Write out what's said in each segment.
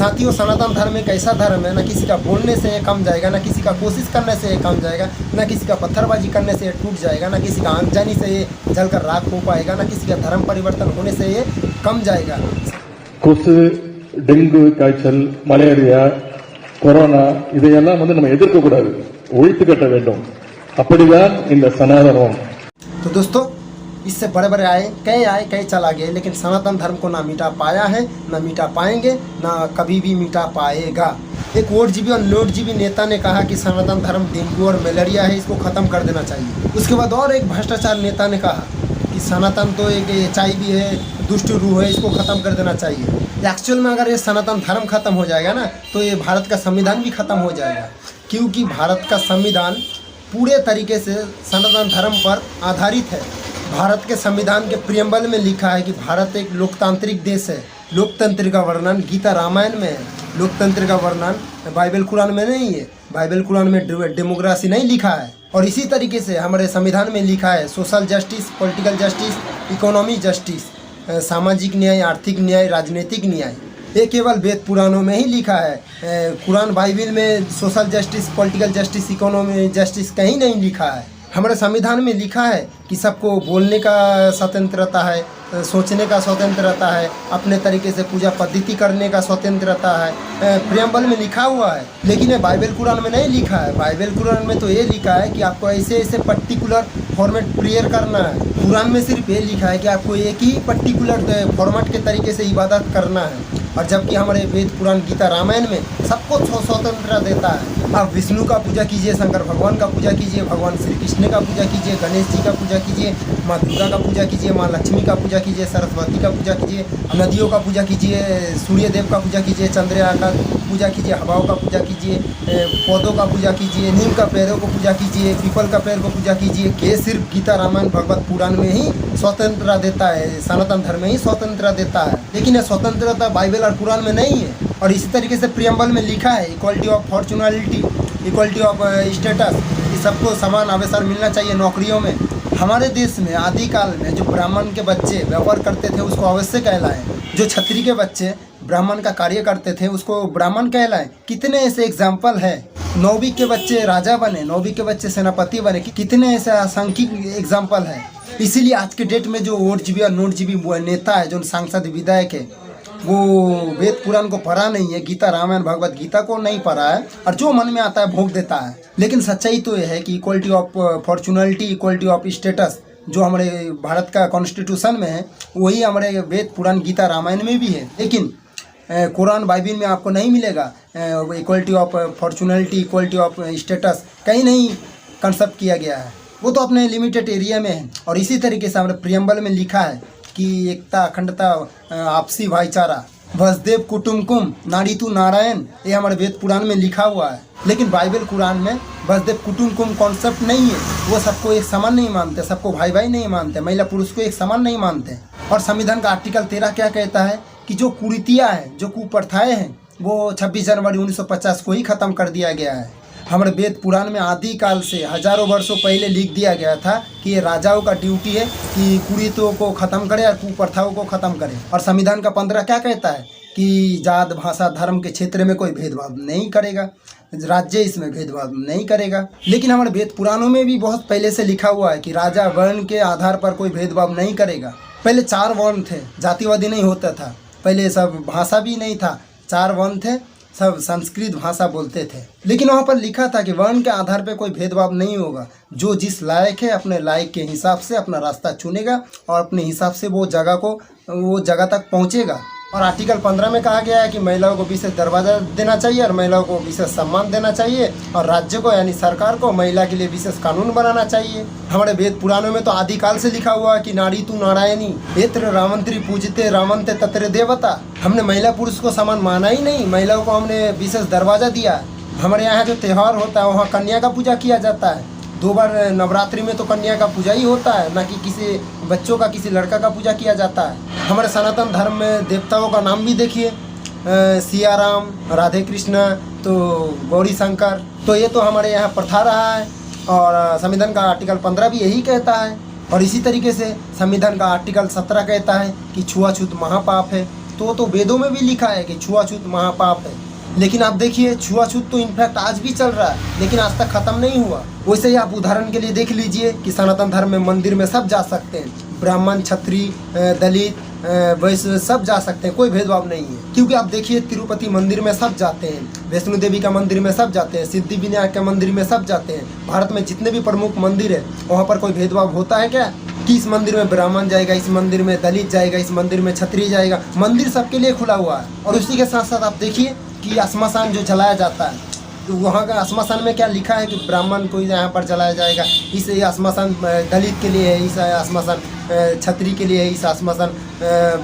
साथियों, सनातन धर्म एक ऐसा धर्म है, ना किसी का बोलने से ये कम जाएगा, ना किसी का कोशिश करने से ये कम जाएगा, ना किसी का पत्थरबाजी करने से ये टूट जाएगा, ना किसी का आगजनी से ये जलकर राख हो पाएगा, ना किसी का धर्म परिवर्तन होने से ये कम जाएगा। கொசு, டெங்கு காய்ச்சல், மலேரியா, கொரோனா இதையெல்லாம் நம்ம எதிர்க்கக்கூடாது, ஒழித்து கட்ட வேண்டும். அப்படிதான் இந்த சனாதனம். तो दोस्तों, इससे बड़े बड़े आए कई चला गए, लेकिन सनातन धर्म को ना मिटा पाया है, ना मिटा पाएंगे, ना कभी भी मिटा पाएगा। एक वोटजीवी और नोटजीवी नेता ने कहा कि सनातन धर्म डेंगू और मलेरिया है, इसको ख़त्म कर देना चाहिए। उसके बाद और एक भ्रष्टाचार नेता ने कहा कि सनातन तो एक HIV है, दुष्ट रूह है, इसको ख़त्म कर देना चाहिए। एक्चुअल में अगर ये सनातन धर्म ख़त्म हो जाएगा ना, तो ये भारत का संविधान भी ख़त्म हो जाएगा, क्योंकि भारत का संविधान पूरे तरीके से सनातन धर्म पर आधारित है। भारत के संविधान के प्रियम्बल में लिखा है कि भारत एक लोकतांत्रिक देश है। लोकतंत्र का वर्णन गीता रामायण में है, लोकतंत्र का वर्णन बाइबल कुरान में नहीं है। बाइबल कुरान में डेमोक्रेसी नहीं लिखा है। और इसी तरीके से हमारे संविधान में लिखा है social justice, political justice, economy justice, सामाजिक न्याय, आर्थिक न्याय, राजनीतिक न्याय। ये केवल वेद पुराणों में ही लिखा है। कुरान बाइबल में social justice, political justice, economy justice कहीं नहीं लिखा है। हमारे संविधान में लिखा है कि सबको बोलने का स्वतंत्रता है, सोचने का स्वतंत्रता है, अपने तरीके से पूजा पद्धति करने का स्वतंत्रता है, प्रियम्बल में लिखा हुआ है। लेकिन ये बाइबल कुरान में नहीं लिखा है। बाइबल कुरान में तो ये लिखा है कि आपको ऐसे ऐसे पर्टिकुलर फॉर्मेट प्रेयर करना है। कुरान में सिर्फ ये लिखा है कि आपको एक ही पर्टिकुलर फॉर्मेट के तरीके से इबादत करना है। और जबकि हमारे वेद पुराण गीता रामायण में सबको स्वतंत्रता देता है। आप विष्णु का पूजा कीजिए, शंकर भगवान का पूजा कीजिए, भगवान श्री कृष्ण का पूजा कीजिए, गणेश जी का पूजा कीजिए, माँ दुर्गा का पूजा कीजिए, माँ लक्ष्मी का पूजा कीजिए, सरस्वती का पूजा कीजिए, नदियों का पूजा कीजिए, सूर्य देव का पूजा कीजिए, चंद्रयान का पूजा कीजिए, हवाओं का पूजा कीजिए, पौधों का पूजा कीजिए, नीम का पेड़ों को पूजा कीजिए, पीपल का पेड़ को पूजा कीजिए। ये सिर्फ गीता रामायण भगवत पुराण में ही स्वतंत्रता देता है, सनातन धर्म में ही स्वतंत्रता देता है। लेकिन यह स्वतंत्रता बाइबल और कुरान में नहीं है। और इसी तरीके से प्रियम्बल में लिखा है equality of opportunity, equality of status, कि सबको समान अवसर मिलना चाहिए नौकरियों में। हमारे देश में आदिकाल में जो ब्राह्मण के बच्चे व्यापार करते थे उसको अवश्य कहलाए, जो क्षत्रिय के बच्चे ब्राह्मण का कार्य करते थे उसको ब्राह्मण कहलाए। कितने ऐसे एग्जाम्पल है। नौवीं के बच्चे राजा बने, नौवीं के बच्चे सेनापति बने, कितने ऐसे असंख्यक एग्जाम्पल है। इसीलिए आज के डेट में जो वोटजीवी और नोटजीवी नेता है, जो सांसद विधायक है, वो वेद पुराण को पढ़ा नहीं है, गीता रामायण भगवत गीता को नहीं पढ़ा है, और जो मन में आता है भोग देता है। लेकिन सच्चाई तो ये है कि equality of opportunity, equality of status जो हमारे भारत का कॉन्स्टिट्यूशन में है, वही हमारे वेद पुराण गीता रामायण में भी है। लेकिन कुरान बाइबल में आपको नहीं मिलेगा। Equality of opportunity, equality of status कहीं नहीं कंसेप्ट किया गया है। वो तो अपने लिमिटेड एरिया में है। और इसी तरीके से हमारे प्रियम्बल में लिखा है कि एकता, अखंडता, आपसी भाईचारा, वसुदेव कुटुम्बकम, नारीतु नारायण, ये हमारे वेद पुराण में लिखा हुआ है। लेकिन बाइबल कुरान में वसुदेव कुटुम्बकम कॉन्सेप्ट नहीं है। वो सबको एक समान नहीं मानते, सबको भाई भाई नहीं मानते, महिला पुरुष को एक समान नहीं मानते। और संविधान का आर्टिकल 13 क्या कहता है कि जो कुरीतियाँ हैं, जो कुप्रथाएँ हैं, वो 26 जनवरी 1950 को ही ख़त्म कर दिया गया है। हमारे वेद पुराण में आदिकाल से हजारों वर्षों पहले लिख दिया गया था कि ये राजाओं का ड्यूटी है कि कुरीतियों को ख़त्म करे और कुप्रथाओं को ख़त्म करे। और संविधान का 15 क्या कहता है कि जात, भाषा, धर्म के क्षेत्र में कोई भेदभाव नहीं करेगा, राज्य इसमें भेदभाव नहीं करेगा। लेकिन हमारे वेद पुराणों में भी बहुत पहले से लिखा हुआ है कि राजा वर्ण के आधार पर कोई भेदभाव नहीं करेगा। पहले 4 वर्ण थे, जातिवादी नहीं होता था। पहले सब भाषा भी नहीं था, 4 वर्ण थे, सब संस्कृत भाषा बोलते थे। लेकिन वहाँ पर लिखा था कि वर्ण के आधार पर कोई भेदभाव नहीं होगा। जो जिस लायक है अपने लायक के हिसाब से अपना रास्ता चुनेगा और अपने हिसाब से वो जगह तक पहुँचेगा। और आर्टिकल 15 में कहा गया है कि महिलाओं को विशेष दरवाजा देना चाहिए और महिलाओं को विशेष सम्मान देना चाहिए, और राज्य को यानी सरकार को महिला के लिए विशेष कानून बनाना चाहिए। हमारे वेद पुराणों में तो आदिकाल से लिखा हुआ है कि नारी तू नारायणी, एत्र रामंत्री पूजते रामंते तत्र देवता। हमने महिला पुरुष को समान माना ही नहीं, महिलाओं को हमने विशेष दरवाजा दिया। हमारे यहाँ जो त्यौहार होता है वहाँ कन्या का पूजा किया जाता है। 2 बार नवरात्रि में तो कन्या का पूजा ही होता है, ना कि किसी बच्चों का, किसी लड़का का पूजा किया जाता है। हमारे सनातन धर्म में देवताओं का नाम भी देखिए, सिया राम, राधे कृष्ण, तो गौरी शंकर। तो ये तो हमारे यहाँ प्रथा रहा है। और संविधान का आर्टिकल 15 भी यही कहता है। और इसी तरीके से संविधान का आर्टिकल 17 कहता है कि छुआछूत महापाप है। तो वेदों में भी लिखा है कि छुआछूत महापाप है। लेकिन आप देखिए छुआछूत तो इनफैक्ट आज भी चल रहा है, लेकिन आज तक खत्म नहीं हुआ। वैसे ही आप उदाहरण के लिए देख लीजिए कि सनातन धर्म में मंदिर में सब जा सकते हैं, ब्राह्मण, क्षत्रिय, दलित, वैश्य सब जा सकते हैं, कोई भेदभाव नहीं है। क्योंकि आप देखिए तिरुपति मंदिर में सब जाते हैं, वैष्णो देवी का मंदिर में सब जाते हैं, सिद्धि विनायक के मंदिर में सब जाते हैं। भारत में जितने भी प्रमुख मंदिर है वहाँ पर कोई भेदभाव होता है क्या कि इस मंदिर में ब्राह्मण जाएगा, इस मंदिर में दलित जाएगा, इस मंदिर में क्षत्रिय जाएगा? मंदिर सबके लिए खुला हुआ है। और उसी के साथ साथ आप देखिए कि श्मशान जो जलाया जाता है, तो वहाँ का श्मशान में क्या लिखा है कि ब्राह्मण को यहाँ पर जलाया जाएगा, इस श्मशान दलित के लिए है, इस श्मशान क्षत्रिय के लिए है, इस श्मशान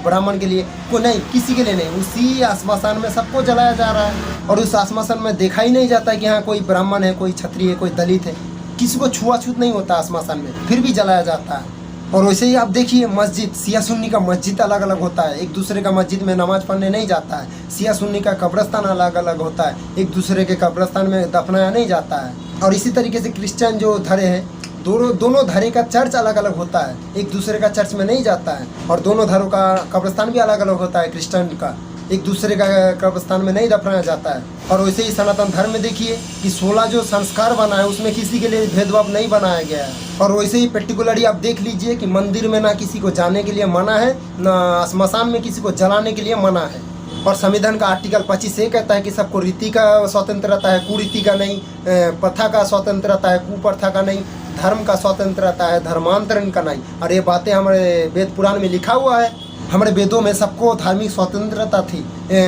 ब्राह्मण के लिए, को नहीं, किसी के लिए नहीं। उसी श्मशान में सबको जलाया जा रहा है और उस श्मशान में देखा ही नहीं जाता कि यहाँ कोई ब्राह्मण है, कोई क्षत्रिय है, कोई दलित है, किसी को छुआछूत नहीं होता श्मशान में, फिर भी जलाया जाता है। और वैसे ही आप देखिए मस्जिद, सिया सुन्नी का मस्जिद अलग अलग होता है, एक दूसरे का मस्जिद में नमाज पढ़ने नहीं जाता है। सिया सुन्नी का कब्रस्तान अलग अलग होता है, एक दूसरे के कब्रस्तान में दफनाया नहीं जाता है। और इसी तरीके से क्रिश्चियन जो धरे हैं, दोनों धरे का चर्च अलग अलग होता है, एक दूसरे का चर्च में नहीं जाता है। और दोनों धरों का कब्रस्तान भी अलग अलग होता है, क्रिश्चियन का एक दूसरे का कब्रस्तान में नहीं दफनाया जाता है। और वैसे ही सनातन धर्म में देखिए कि 16 जो संस्कार बना है उसमें किसी के लिए भेदभाव नहीं बनाया गया है। और वैसे ही पर्टिकुलरली आप देख लीजिए कि मंदिर में ना किसी को जाने के लिए मना है, ना श्मशान में किसी को जलाने के लिए मना है। और संविधान का आर्टिकल 25 ये कहता है कि सबको रीति का स्वतंत्रता है, कुरीति का नहीं, प्रथा का स्वतंत्रता है, कुप्रथा का नहीं, धर्म का स्वतंत्रता है, धर्मांतरण का नहीं। और ये बातें हमारे वेद पुराण में लिखा हुआ है। हमारे वेदों में सबको धार्मिक स्वतंत्रता थी।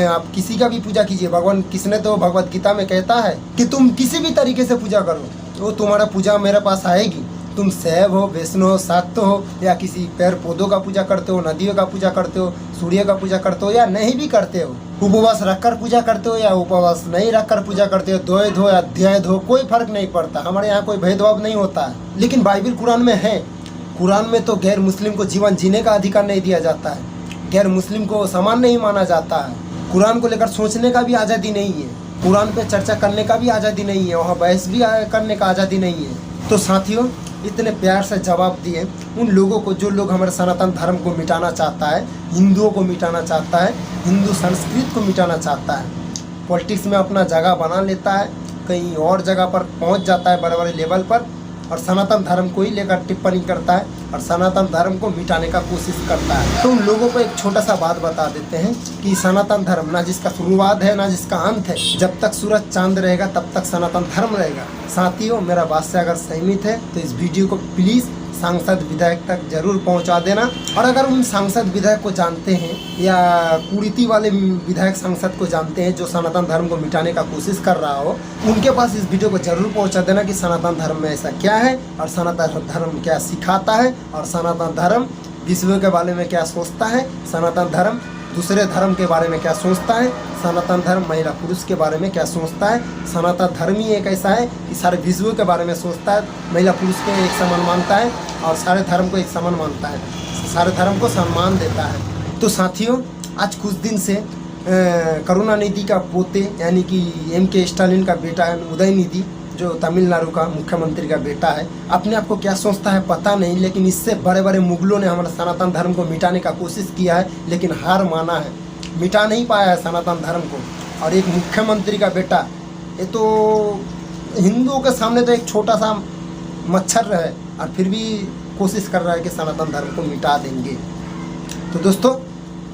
आप किसी का भी पूजा कीजिए, भगवान किसने तो भगवत गीता में कहता है कि तुम किसी भी तरीके से पूजा करो, वो तुम्हारा पूजा मेरे पास आएगी। तुम शैव हो, वैष्णव हो, शाक्त हो, या किसी पेड़ पौधों का पूजा करते हो, नदियों का पूजा करते हो, सूर्य का पूजा करते हो या नहीं भी करते हो, उपवास रखकर पूजा करते हो या उपवास नहीं रखकर पूजा करते हो, द्वैध हो या अध्याय हो, कोई फर्क नहीं पड़ता। हमारे यहाँ कोई भेदभाव नहीं होता है। लेकिन बाइबल कुरान में है, कुरान में तो गैर मुस्लिम को जीवन जीने का अधिकार नहीं दिया जाता है, गैर मुस्लिम को समान नहीं माना जाता है, कुरान को लेकर सोचने का भी आज़ादी नहीं है, कुरान पे चर्चा करने का भी आज़ादी नहीं है, वहाँ बहस भी करने का आज़ादी नहीं है। तो साथियों, इतने प्यार से जवाब दिए उन लोगों को जो लोग हमारे सनातन धर्म को मिटाना चाहता है, हिंदुओं को मिटाना चाहता है, हिंदू संस्कृति को मिटाना चाहता है, पॉलिटिक्स में अपना जगह बना लेता है, कहीं और जगह पर पहुंच जाता है बड़े बड़े लेवल पर, और सनातन धर्म को ही लेकर टिप्पणी करता है और सनातन धर्म को मिटाने का कोशिश करता है। तो उन लोगों को एक छोटा सा बात बता देते हैं कि सनातन धर्म ना जिसका शुरुआत है ना जिसका अंत है, जब तक सूरज चांद रहेगा तब तक सनातन धर्म रहेगा। साथियों, मेरा बात से अगर सहमत है तो इस वीडियो को प्लीज़ सांसद विधायक तक जरूर पहुंचा देना। और अगर उन सांसद विधायक को जानते हैं या कुरीति वाले विधायक सांसद को जानते हैं जो सनातन धर्म को मिटाने का कोशिश कर रहा हो, उनके पास इस वीडियो को जरूर पहुंचा देना कि सनातन धर्म में ऐसा क्या है और सनातन धर्म क्या सिखाता है और सनातन धर्म विश्व के बारे में क्या सोचता है, सनातन धर्म दूसरे धर्म के बारे में क्या सोचता है, सनातन धर्म महिला पुरुष के बारे में क्या सोचता है। सनातन धर्म ही एक ऐसा है कि सारे विश्व के बारे में सोचता है, महिला पुरुष को एक समान मानता है और सारे धर्म को एक समान मानता है, सारे धर्म को सम्मान देता है। तो साथियों, आज कुछ दिन से करुणानिधि का पोते यानी कि MK स्टालिन का बेटा है उदयनिधि, जो तमिलनाडु का मुख्यमंत्री का बेटा है, अपने आप को क्या सोचता है पता नहीं, लेकिन इससे बड़े बड़े मुगलों ने हमारे सनातन धर्म को मिटाने का कोशिश किया है लेकिन हार माना है, मिटा नहीं पाया है सनातन धर्म को। और एक मुख्यमंत्री का बेटा, ये तो हिंदुओं के सामने तो एक छोटा सा मच्छर है और फिर भी कोशिश कर रहा है कि सनातन धर्म को मिटा देंगे। तो दोस्तों,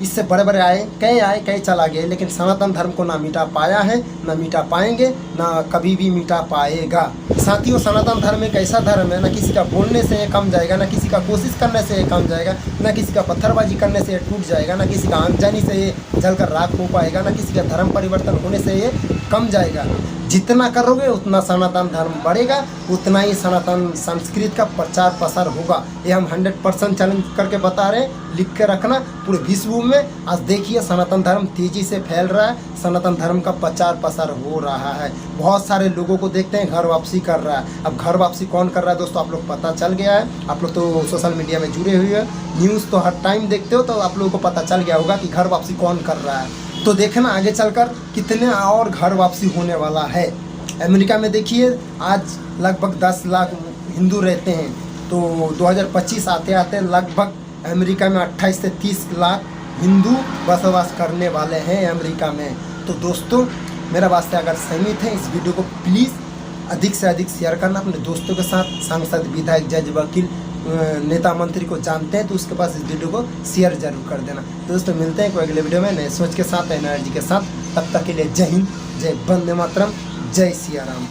इससे बड़े बड़े आए कई चला गए, लेकिन सनातन धर्म को ना मिटा पाया है, ना मिटा पाएंगे, ना कभी भी मिटा पाएगा। साथियों, सनातन धर्म एक ऐसा धर्म है, ना किसी का बोलने से ये कम जाएगा, ना किसी का कोशिश करने से ये कम जाएगा, ना किसी का पत्थरबाजी करने से ये टूट जाएगा, ना किसी का अनजानी से ये जलकर राख हो पाएगा, ना किसी का धर्म परिवर्तन होने से ये कम जाएगा। जितना करोगे उतना सनातन धर्म बढ़ेगा, उतना ही सनातन संस्कृति का प्रचार प्रसार होगा। ये हम 100% चैलेंज करके बता रहे हैं, लिख के रखना पूरे विश्व में। आज देखिए सनातन धर्म तेजी से फैल रहा है, सनातन धर्म का प्रचार प्रसार हो रहा है। बहुत सारे लोगों को देखते हैं घर वापसी कर रहा है। अब घर वापसी कौन कर रहा है दोस्तों, आप लोग पता चल गया है। आप लोग तो सोशल मीडिया में जुड़े हुए हैं, न्यूज़ तो हर टाइम देखते हो, तो आप लोगों को पता चल गया होगा कि घर वापसी कौन कर रहा है। तो देखना आगे चलकर कितने और घर वापसी होने वाला है। अमेरिका में देखिए आज लगभग 10 लाख हिंदू रहते हैं, तो 2025 आते आते लगभग अमेरिका में 28 से 30 लाख हिंदू बसवास करने वाले हैं अमेरिका में। तो दोस्तों मेरा वास्ते अगर सहमत है इस वीडियो को प्लीज़ अधिक से अधिक शेयर करना अपने दोस्तों के साथ। सांसद, विधायक, जज, वकील, नेता, मंत्री को जानते हैं तो उसके पास इस वीडियो को शेयर जरूर कर देना। तो दोस्तों मिलते हैं कोई अगले वीडियो में नए सोच के साथ, एनर्जी के साथ। तब तक के लिए जय हिंद, जय वंदे मातरम, जय सिया राम।